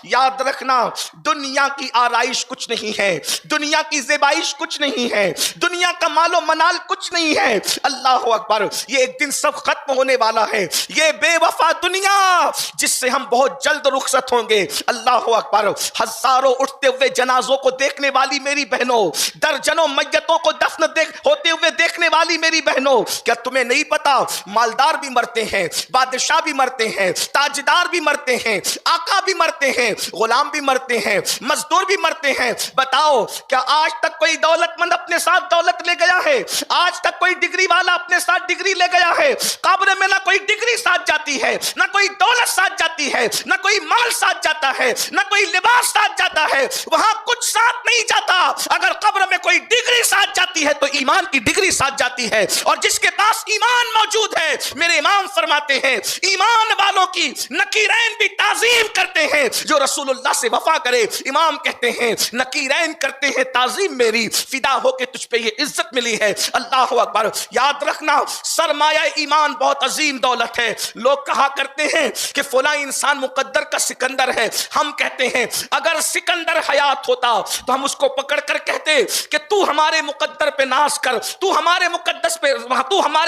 یاد رکھنا دنیا کی آرائش کچھ نہیں ہے، دنیا کی زیبائش کچھ نہیں ہے، دنیا کا مال و منال کچھ نہیں ہے۔ اللہ اکبر، یہ ایک دن سب ختم ہونے والا ہے، یہ بے وفا دنیا جس سے ہم بہت جلد رخصت ہوں گے۔ اللہ اکبر، ہزاروں اٹھتے ہوئے جنازوں کو دیکھنے والی میری بہنوں، درجنوں میتوں کو دفن ہوتے ہوئے دیکھنے والی میری بہنوں، کیا تمہیں نہیں پتا مالدار بھی مرتے ہیں، بادشاہ بھی مرتے ہیں، تاجدار بھی مرتے ہیں، آقا بھی مرتے ہیں، غلام بھی مرتے ہیں، مزدور بھی مرتے ہیں۔ بتاؤ کیا آج تک کوئی دولت مند اپنے ساتھ دولت لے گیا ہے؟ آج تک کوئی ڈگری والا اپنے ساتھ ڈگری لے گیا ہے؟ قبر میں نہ کوئی ڈگری ساتھ جاتی ہے، نہ کوئی دولت ساتھ جاتی ہے، نہ کوئی مال ساتھ جاتا ہے، نہ کوئی لباس ساتھ جاتا ہے، وہاں کچھ ساتھ نہیں جاتا۔ اگر قبر میں کوئی ڈگری ساتھ جاتی ہے تو ایمان کی ڈگری ساتھ جاتی ہے، اور جس کے پاس ایمان موجود ہے، میرے امام فرماتے ہیں ایمان والوں کی نکیرین بھی تعظیم کرتے ہیں۔ جو رسول اللہ سے وفا کرے، امام کہتے ہیں نکیرین کرتے ہیں تعظیم میری، فدا ہو کے تجھ پہ یہ عزت ملی ہے۔ اللہ اکبر، یاد رکھنا سرمایہ ایمان بہت عظیم دولت ہے۔ لوگ کہا کرتے ہیں کہ فلاں انسان مقدر کا سکندر ہے، ہم کہتے ہیں اگر سکندر حیات ہوتا تو ہم اس کو پکڑ کر کہتے کہ تو ہمارے مقدر پہ ناز کر، تو ہمارے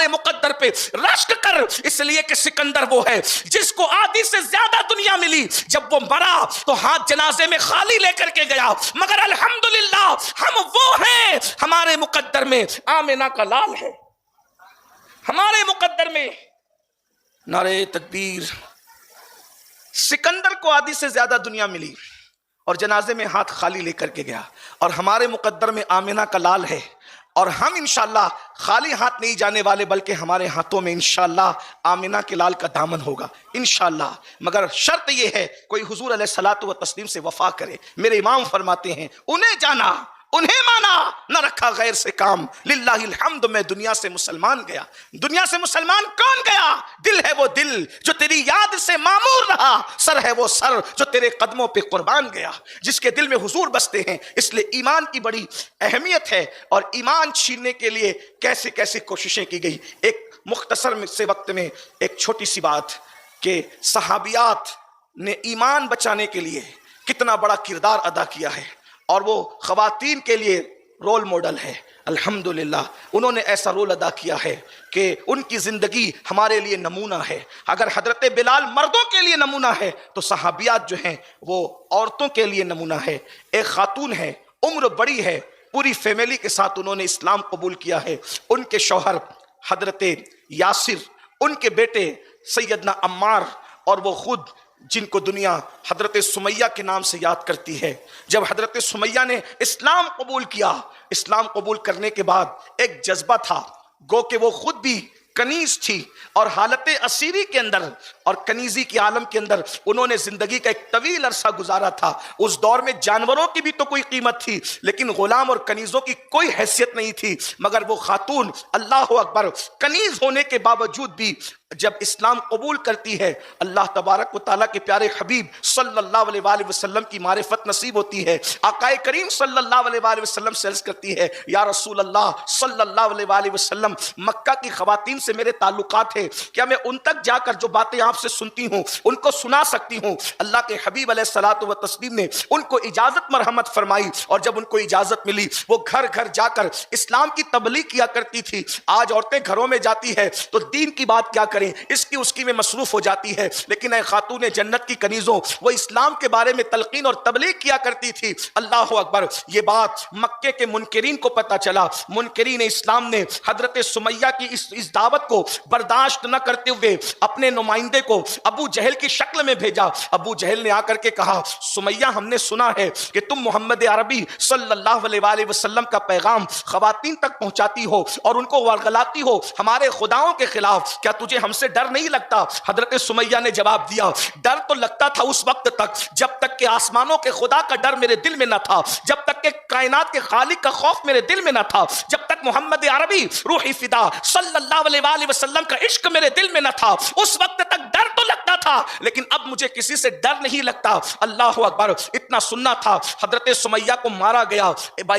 مقدر پہ رشک کر، اس لیے کہ سکندر وہ ہے جس کو آدھی سے زیادہ دنیا ملی، جب وہ مرا تو ہاتھ جنازے میں خالی لے کر کے گیا، مگر الحمدللہ ہم وہ ہیں، ہمارے مقدر میں آمنہ کا لال ہے، ہمارے مقدر میں نعرہ تکبیر۔ سکندر کو آدھی سے زیادہ دنیا ملی اور جنازے میں ہاتھ خالی لے کر کے گیا، اور ہمارے مقدر میں آمنہ کا لال ہے، اور ہم انشاءاللہ خالی ہاتھ نہیں جانے والے، بلکہ ہمارے ہاتھوں میں انشاءاللہ آمنہ کے لال کا دامن ہوگا انشاءاللہ، مگر شرط یہ ہے کوئی حضور علیہ الصلوۃ والتسلیم سے وفا کرے۔ میرے امام فرماتے ہیں انہیں جانا انہیں مانا، نہ رکھا غیر سے کام، للہ الحمد میں دنیا سے مسلمان گیا۔ دنیا سے مسلمان کون گیا؟ دل ہے وہ دل جو تیری یاد سے معمور رہا، سر ہے وہ سر جو تیرے قدموں پہ قربان گیا۔ جس کے دل میں حضور بستے ہیں، اس لیے ایمان کی بڑی اہمیت ہے، اور ایمان چھیننے کے لیے کیسے کیسے کوششیں کی گئی۔ ایک مختصر سے وقت میں ایک چھوٹی سی بات کہ صحابیات نے ایمان بچانے کے لیے کتنا بڑا کردار ادا کیا ہے، اور وہ خواتین کے لیے رول ماڈل ہے۔ الحمدللہ انہوں نے ایسا رول ادا کیا ہے کہ ان کی زندگی ہمارے لیے نمونہ ہے۔ اگر حضرت بلال مردوں کے لیے نمونہ ہے تو صحابیات جو ہیں وہ عورتوں کے لیے نمونہ ہے۔ ایک خاتون ہے، عمر بڑی ہے، پوری فیملی کے ساتھ انہوں نے اسلام قبول کیا ہے۔ ان کے شوہر حضرت یاسر، ان کے بیٹے سیدنا عمار، اور وہ خود جن کو دنیا حضرت سمیہ کے نام سے یاد کرتی ہے۔ جب حضرت سمیہ نے اسلام قبول کیا، اسلام قبول کرنے کے بعد ایک جذبہ تھا، گو کہ وہ خود بھی کنیز تھی، اور حالت اسیری کے اندر اور کنیزی کے عالم کے اندر انہوں نے زندگی کا ایک طویل عرصہ گزارا تھا۔ اس دور میں جانوروں کی بھی تو کوئی قیمت تھی، لیکن غلام اور کنیزوں کی کوئی حیثیت نہیں تھی، مگر وہ خاتون اللہ اکبر کنیز ہونے کے باوجود بھی جب اسلام قبول کرتی ہے، اللہ تبارک و تعالیٰ کے پیارے حبیب صلی اللہ علیہ وآلہ وسلم کی معرفت نصیب ہوتی ہے۔ آقا کریم صلی اللہ علیہ وآلہ وسلم سے عرض کرتی ہے یا رسول اللہ صلی اللہ علیہ وآلہ وسلم، مکہ کی خواتین سے میرے تعلقات ہیں، کیا میں ان تک جا کر جو باتیں آپ سے سنتی ہوں ان کو سنا سکتی ہوں؟ اللہ کے حبیب علیہ الصلوۃ والتسلیم نے ان کو اجازت مرحمت فرمائی، اور جب ان کو اجازت ملی وہ گھر گھر جا کر اسلام کی تبلیغ کیا کرتی تھی۔ آج عورتیں گھروں میں جاتی ہے تو دین کی بات کیا کریں، اس کی میں مصروف ہو جاتی ہے، لیکن اے خاتون جنت کی کنیزوں، وہ اسلام کے بارے میں تلقین اور تبلیغ کیا کرتی تھی۔ اللہ اکبر، یہ بات مکے کے منکرین کو پتا چلا۔ منکرین اسلام نے حضرت سمیہ کی اس دعوت کو برداشت نہ کرتے ہوئے اپنے نمائندے کو ابو جہل کی شکل میں بھیجا۔ ابو جہل نے آ کر کے کہا سمیہ، ہم نے سنا ہے کہ تم محمد عربی صلی اللہ علیہ وآلہ وسلم کا پیغام خواتین تک پہنچاتی ہو اور ان کو ورغلاتی ہو ہمارے خداؤں کے خلاف، کیا تجھے ہم سے ڈر نہیں لگتا؟ حضرت سمیہ نے جواب دیا، ڈر تو لگتا تھا اس وقت تک جب تک کہ آسمانوں کے خدا کا ڈر میرے دل میں نہ تھا، جب تک کہ کائنات کے خالق کا خوف میرے دل میں نہ تھا، جب تک محمد عربی روحی فدا صلی اللہ علیہ وآلہ وسلم کا عشق میرے دل میں نہ تھا، اس وقت تک ڈر تو لگتا تھا لیکن اب مجھے کسی سے ڈر نہیں لگتا. اللہ اکبر. اتنا سننا تھا. حضرت سمیہ کو مارا گیا.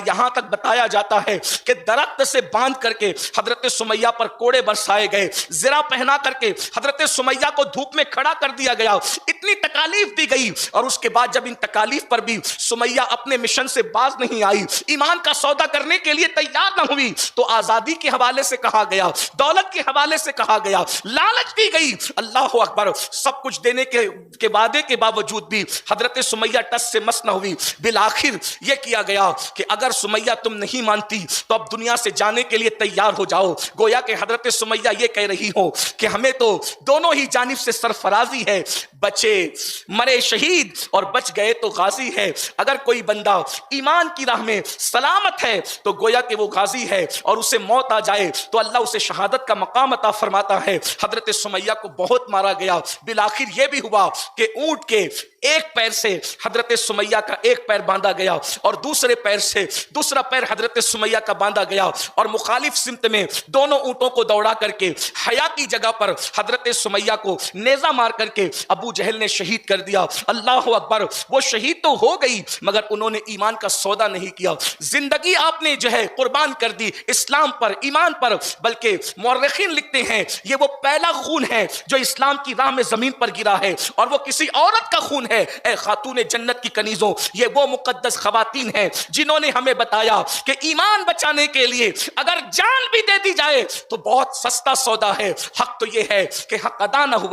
یہاں تک بتایا جاتا ہے کہ درخت سے باندھ کر کے حضرت سمیہ پر کوڑے برسائے گئے, زرہ پہنا کر کے حضرت سمیہ کو دھوپ میں کھڑا کر دیا گیا, اتنی تکالیف دی گئی. اور اس کے بعد جب ان تکالیف پر بھی سمیہ اپنے مشن سے باز نہیں آئی, ایمان کا سودا کرنے کے لیے تیار نہ ہوئی, تو آزادی کے حوالے سے کہا گیا, دولت کے حوالے سے کہا گیا, لالچ دی گئی. اللہ اکبر. سب کچھ دینے کے وعدے کے باوجود بھی حضرت سمیہ ٹس سے مس نہ ہوئی. بالآخر یہ کیا گیا کہ اگر سمیہ تم نہیں مانتی تو اب دنیا سے جانے کے لیے تیار ہو جاؤ. گویا کہ حضرت سمیہ یہ کہہ رہی ہو کہ ہمیں تو دونوں ہی جانب سے سرفرازی ہے, بچے مرے شہید اور بچ گئے تو غازی ہے. اگر کوئی بندہ ایمان کی راہ میں سلامت ہے تو گویا کہ وہ غازی ہے, اور اسے موت آ جائے تو اللہ اسے شہادت کا مقام عطا فرماتا ہے. حضرت سمیہ کو بہت مارا گیا. بالآخر یہ بھی ہوا کہ اونٹ کے ایک پیر سے حضرت سمیہ کا ایک پیر باندھا گیا اور دوسرے پیر سے دوسرا پیر حضرت سمیہ کا باندھا گیا, اور مخالف سمت میں دونوں اونٹوں کو دوڑا کر کے حیاتی جگہ پر حضرت سمیہ کو نیزہ مار کر کے ابو جہل نے شہید کر دیا. اللہ اکبر. وہ شہید تو ہو گئی مگر انہوں نے ایمان کا سودا نہیں کیا. زندگی آپ نے جو ہے قربان کر دی اسلام پر, ایمان پر. بلکہ مورخین لکھتے ہیں یہ وہ پہلا خون ہے جو اسلام کی راہ میں زمین پر گرا ہے, اور وہ کسی عورت کا خون ہے. اے خاتون جنت کی کنیزوں, یہ وہ مقدس خواتین ہیں جنہوں نے ہمیں بتایا کہ ایمان بچانے کے لیے اگر جان بھی دے دی جائے تو بہت سستا سودا ہے. حق تو یہ ہے کہ حق ادا نہ ہوا.